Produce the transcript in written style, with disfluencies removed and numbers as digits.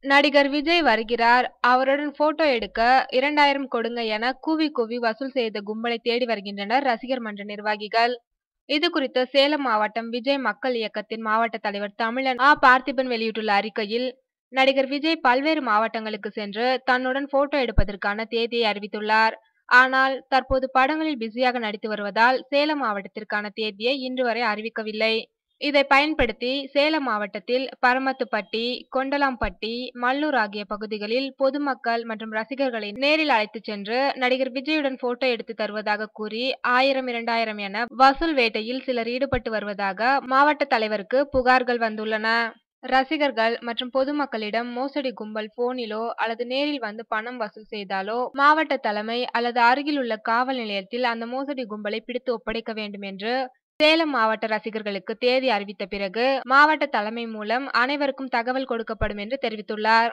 நடிகர் விஜய் வருகிறார், அவருடன் போட்டோ எடுக்க 2000 கொடுங்க என கூவி கூவி வசூல் செய்த கும்பலை தேடி வருகின்றனர் ரசிகர் மன்ற நிர்வாகிகள். இதுகுறித்து சேலம் மாவட்டம் விஜய் மக்கள் இயக்கத்தின் மாவட்ட தலைவர் தமிழன் பார்த்திபன் வெளியிட்டுள்ள அறிக்கையில், நடிகர் விஜய் பல்வேறு மாவட்டங்களுக்கு சென்று தன்னுடன் போட்டோ எடுப்பதற்கான தேதியை அறிவித்துள்ளார். ஆனால் தற்போது படங்களில் பிஸியாக நடித்து வருவதால் சேலம் மாவட்டத்திற்கான தேதியை இன்று வரை அறிவிக்கவில்லை. இதை பயன்படுத்தி சேலம் மாவட்டத்தில் பரமத்துப்பட்டி, கொண்டலாம்பட்டி, மல்லூர் ஆகிய பகுதிகளில் பொதுமக்கள் மற்றும் ரசிகர்களை நேரில் அழைத்துச் சென்று நடிகர் விஜயுடன் போட்டோ எடுத்து தருவதாக கூறி 1000, 2000 என வசூல் வேட்டையில் சிலர் ஈடுபட்டு வருவதாக மாவட்ட தலைவருக்கு புகார்கள் வந்துள்ளன. ரசிகர்கள் மற்றும் பொதுமக்களிடம் மோசடி கும்பல் போனிலோ அல்லது நேரில் வந்து பணம் வசூல் செய்தாலோ மாவட்ட தலைமை அல்லது அருகில் உள்ள காவல் நிலையத்தில் அந்த மோசடி கும்பலை பிடித்து ஒப்படைக்க வேண்டும் என்று சேலம் மாவட்ட ரசிகர்களுக்கு தேதி அறிவித்த பிறகு மாவட்ட தலைமை மூலம் அனைவருக்கும் தகவல் கொடுக்கப்படும் என்று தெரிவித்துள்ளார்.